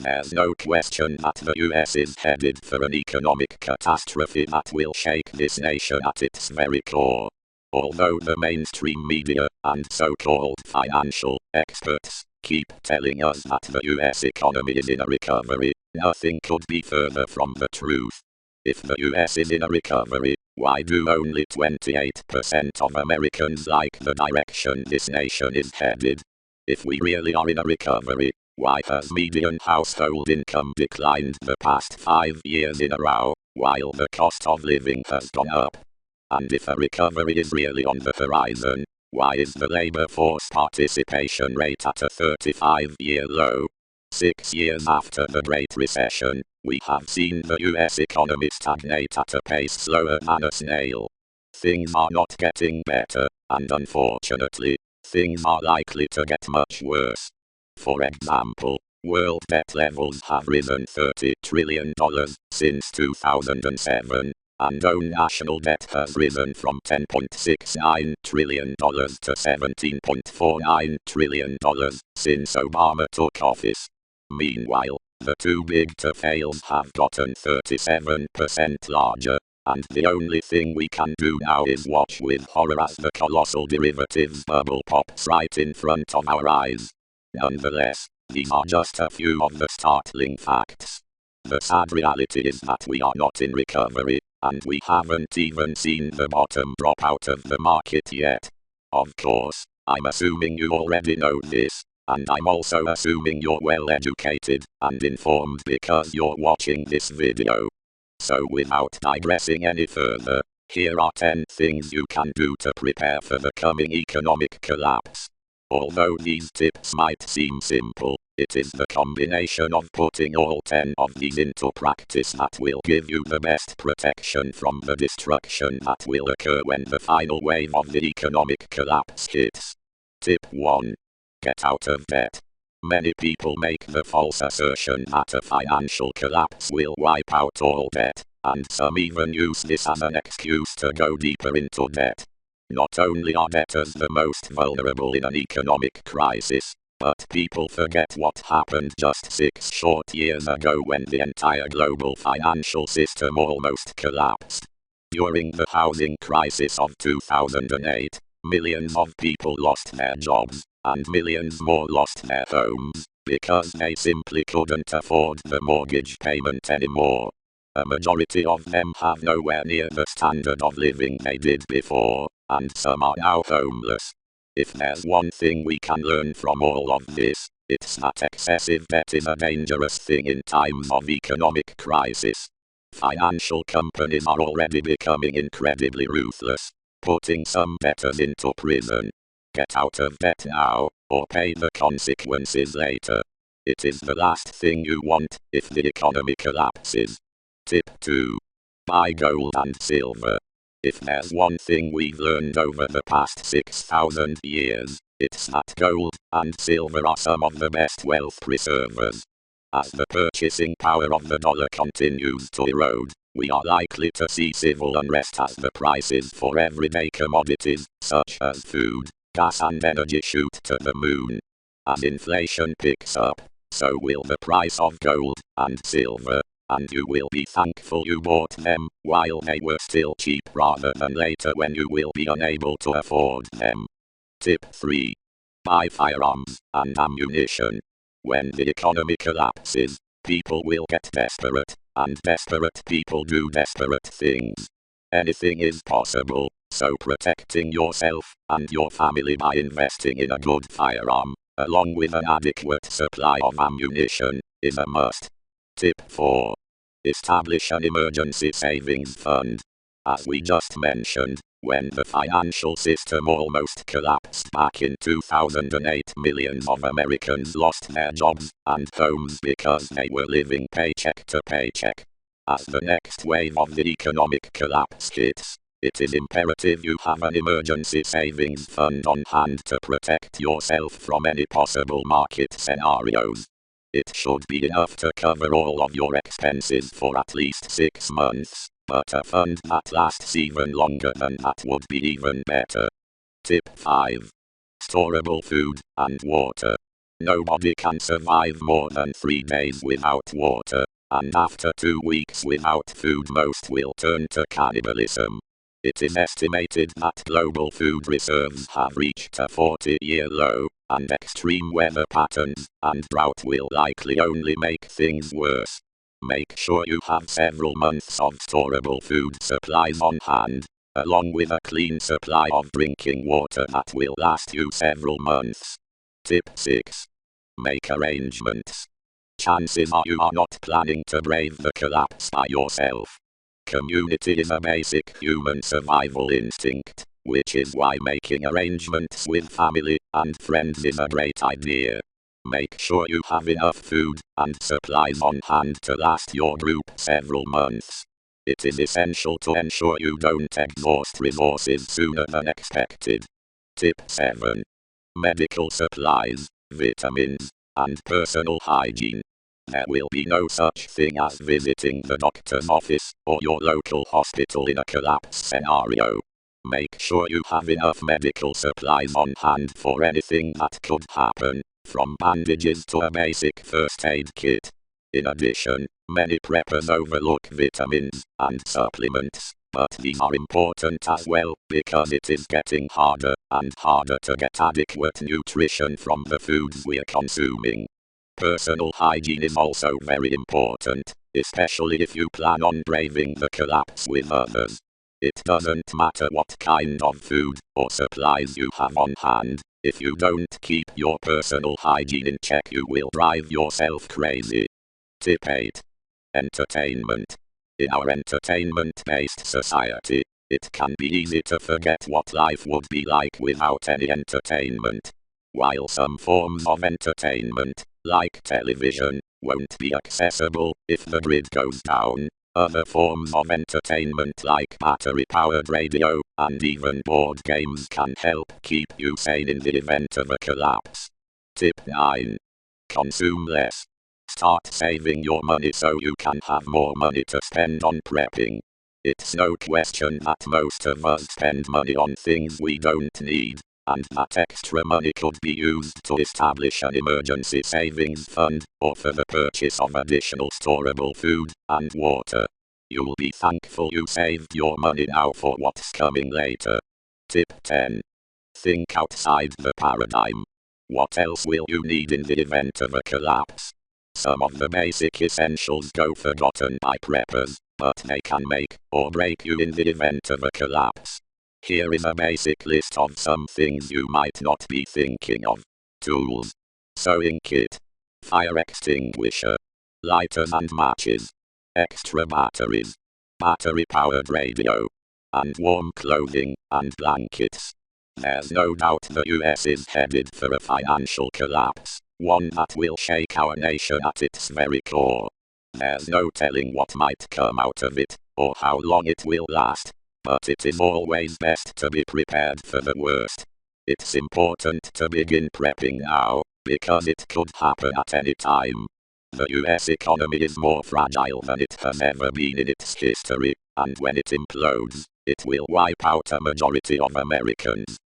There's no question that the US is headed for an economic catastrophe that will shake this nation at its very core. Although the mainstream media and so-called financial experts keep telling us that the US economy is in a recovery, nothing could be further from the truth. If the US is in a recovery, why do only 28% of Americans like the direction this nation is headed? If we really are in a recovery, why has median household income declined the past 5 years in a row, while the cost of living has gone up? And if a recovery is really on the horizon, why is the labor force participation rate at a 35-year low? 6 years after the Great Recession, we have seen the US economy stagnate at a pace slower than a snail. Things are not getting better, and unfortunately, things are likely to get much worse. For example, world debt levels have risen $30 trillion since 2007, and own national debt has risen from $10.69 trillion to $17.49 trillion since Obama took office. Meanwhile, the too big to fails have gotten 37% larger, and the only thing we can do now is watch with horror as the colossal derivatives bubble pops right in front of our eyes. Nonetheless, these are just a few of the startling facts. The sad reality is that we are not in recovery, and we haven't even seen the bottom drop out of the market yet. Of course, I'm assuming you already know this, and I'm also assuming you're well educated and informed because you're watching this video. So without digressing any further, here are 10 things you can do to prepare for the coming economic collapse. Although these tips might seem simple, it is the combination of putting all 10 of these into practice that will give you the best protection from the destruction that will occur when the final wave of the economic collapse hits. Tip 1. Get out of debt. Many people make the false assertion that a financial collapse will wipe out all debt, and some even use this as an excuse to go deeper into debt. Not only are debtors the most vulnerable in an economic crisis, but people forget what happened just 6 short years ago when the entire global financial system almost collapsed. During the housing crisis of 2008, millions of people lost their jobs, and millions more lost their homes, because they simply couldn't afford the mortgage payment anymore. A majority of them have nowhere near the standard of living they did before, and some are now homeless. If there's one thing we can learn from all of this, it's that excessive debt is a dangerous thing in times of economic crisis. Financial companies are already becoming incredibly ruthless, putting some debtors into prison. Get out of debt now, or pay the consequences later. It is the last thing you want if the economy collapses. Tip 2. Buy gold and silver. If there's one thing we've learned over the past 6,000 years, it's that gold and silver are some of the best wealth preservers. As the purchasing power of the dollar continues to erode, we are likely to see civil unrest as the prices for everyday commodities, such as food, gas and energy, shoot to the moon. As inflation picks up, so will the price of gold and silver, and you will be thankful you bought them while they were still cheap rather than later when you will be unable to afford them. Tip 3. Buy firearms and ammunition. When the economy collapses, people will get desperate, and desperate people do desperate things. Anything is possible, so protecting yourself and your family by investing in a good firearm, along with an adequate supply of ammunition, is a must. Tip 4. Establish an emergency savings fund. As we just mentioned, when the financial system almost collapsed back in 2008, millions of Americans lost their jobs and homes because they were living paycheck to paycheck. As the next wave of the economic collapse hits, it is imperative you have an emergency savings fund on hand to protect yourself from any possible market scenarios. It should be enough to cover all of your expenses for at least 6 months, but a fund that lasts even longer than that would be even better. Tip 5. Storable food and water. Nobody can survive more than 3 days without water, and after 2 weeks without food most will turn to cannibalism. It is estimated that global food reserves have reached a 40-year low, and extreme weather patterns and drought will likely only make things worse. Make sure you have several months of storable food supplies on hand, along with a clean supply of drinking water that will last you several months. Tip 6. Make arrangements. Chances are you are not planning to brave the collapse by yourself. Community is a basic human survival instinct, which is why making arrangements with family and friends is a great idea. Make sure you have enough food and supplies on hand to last your group several months. It is essential to ensure you don't exhaust resources sooner than expected. Tip 7. Medical supplies, vitamins, and personal hygiene. There will be no such thing as visiting the doctor's office or your local hospital in a collapse scenario. Make sure you have enough medical supplies on hand for anything that could happen, from bandages to a basic first aid kit. In addition, many preppers overlook vitamins and supplements, but these are important as well because it is getting harder and harder to get adequate nutrition from the foods we are consuming. Personal hygiene is also very important, especially if you plan on braving the collapse with others. It doesn't matter what kind of food or supplies you have on hand, if you don't keep your personal hygiene in check you will drive yourself crazy. Tip 8. Entertainment. In our entertainment-based society, it can be easy to forget what life would be like without any entertainment. While some forms of entertainment, like television, won't be accessible if the grid goes down, other forms of entertainment like battery-powered radio and even board games can help keep you sane in the event of a collapse. Tip 9. Consume less. Start saving your money so you can have more money to spend on prepping. It's no question that most of us spend money on things we don't need, and that extra money could be used to establish an emergency savings fund, or for the purchase of additional storable food and water. You'll be thankful you saved your money now for what's coming later. Tip 10. Think outside the paradigm. What else will you need in the event of a collapse? Some of the basic essentials go forgotten by preppers, but they can make or break you in the event of a collapse. Here is a basic list of some things you might not be thinking of. Tools. Sewing kit. Fire extinguisher. Lighters and matches. Extra batteries. Battery-powered radio. And warm clothing and blankets. There's no doubt the US is headed for a financial collapse, one that will shake our nation at its very core. There's no telling what might come out of it, or how long it will last, but it is always best to be prepared for the worst. It's important to begin prepping now, because it could happen at any time. The US economy is more fragile than it has ever been in its history, and when it implodes, it will wipe out a majority of Americans.